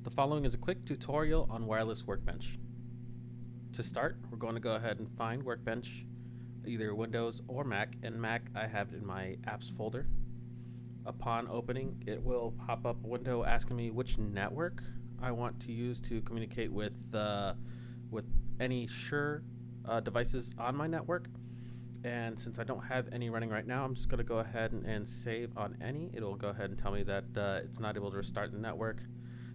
The following is a quick tutorial on Wireless Workbench. To start, we're going to go ahead and find Workbench, either Windows or Mac. In Mac, I have it in my apps folder. Upon opening, it will pop up a window asking me which network I want to use to communicate with any Shure devices on my network. And since I don't have any running right now, I'm just going to go ahead and save on any. It'll go ahead and tell me that it's not able to restart the network.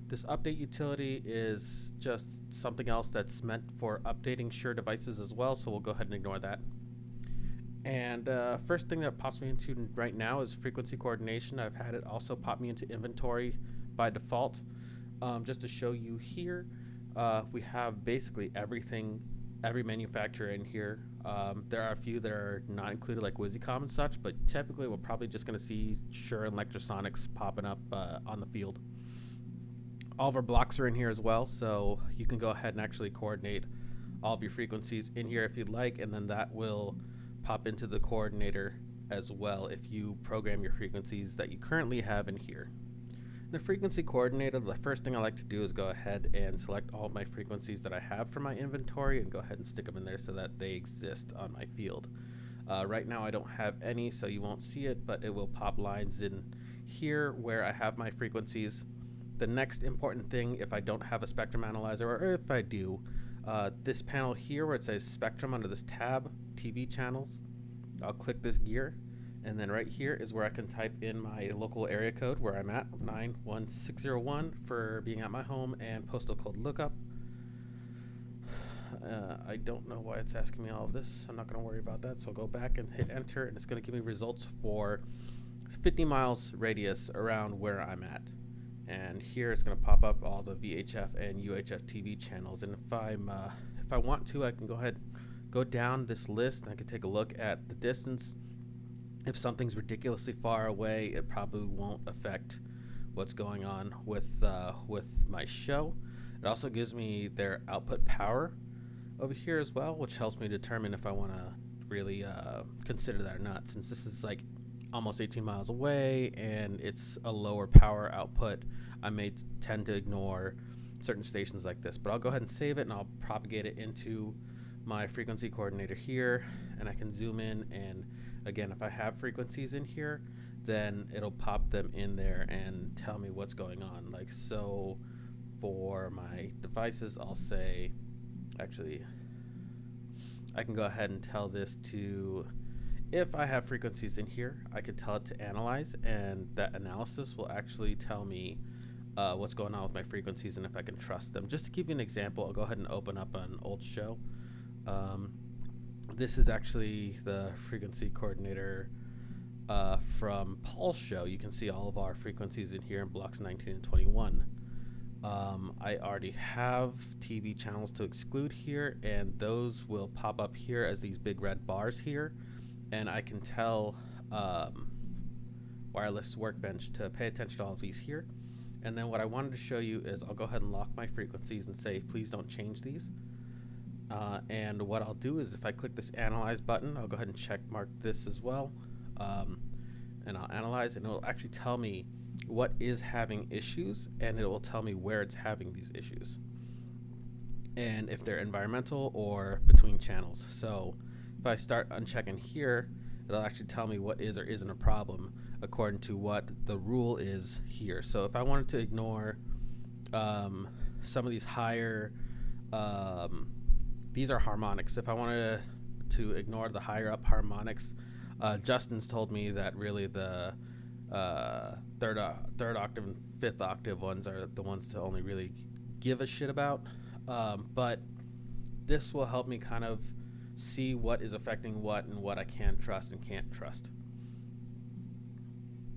This update utility is just something else that's meant for updating Shure devices as well, so we'll go ahead and ignore that. And first thing that pops me into right now is frequency coordination. I've had it also pop me into inventory by default. Just to show you here, we have basically everything, every manufacturer in here. There are a few that are not included, like Wizicom and such, but typically we're probably just going to see Shure and Electrosonics popping up on the field. All of our blocks are in here as well, so you can go ahead and actually coordinate all of your frequencies in here if you'd like, and then that will pop into the coordinator as well if you program your frequencies that you currently have in here. The frequency coordinator, the first thing I like to do is go ahead and select all of my frequencies that I have for my inventory and go ahead and stick them in there so that they exist on my field. Right now I don't have any, so you won't see it, but it will pop lines in here where I have my frequencies. The next important thing, if I don't have a spectrum analyzer, or if I do, this panel here where it says spectrum under this tab, TV channels, I'll click this gear, and then right here is where I can type in my local area code where I'm at, 91601 for being at my home, and postal code lookup. I don't know why it's asking me all of this. I'm not going to worry about that, so I'll go back and hit enter, and it's going to give me results for 50 miles radius around where I'm at. And here it's going to pop up all the VHF and UHF TV channels. And if I want to, I can go down this list, and I can take a look at the distance. If something's ridiculously far away, it probably won't affect what's going on with my show. It also gives me their output power over here as well, which helps me determine if I want to really consider that or not. Since this is like almost 18 miles away and it's a lower power output, I may tend to ignore certain stations like this, but I'll go ahead and save it, and I'll propagate it into my frequency coordinator here, and I can zoom in, and again, if I have frequencies in here, then it'll pop them in there and tell me what's going on. Like, so for my devices, I'll say, actually I can go ahead and tell this to, if I have frequencies in here, I could tell it to analyze, and that analysis will actually tell me what's going on with my frequencies and if I can trust them. Just to give you an example, I'll go ahead and open up an old show. This is actually the frequency coordinator from Paul's show. You can see all of our frequencies in here in blocks 19 and 21. I already have TV channels to exclude here, and those will pop up here as these big red bars here. And I can tell Wireless Workbench to pay attention to all of these here. And then what I wanted to show you is I'll go ahead and lock my frequencies and say, please don't change these. And what I'll do is if I click this Analyze button, I'll go ahead and check mark this as well. And I'll analyze, and it will actually tell me what is having issues, and it will tell me where it's having these issues, and if they're environmental or between channels. So if I start unchecking here, it'll actually tell me what is or isn't a problem according to what the rule is here. So if I wanted to ignore some of these higher, these are harmonics. If I wanted to ignore the higher up harmonics, Justin's told me that really the third octave and fifth octave ones are the ones to only really give a shit about. But this will help me kind of see what is affecting what and what I can trust and can't trust.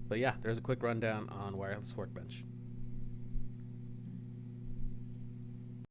But yeah, there's a quick rundown on Wireless Workbench.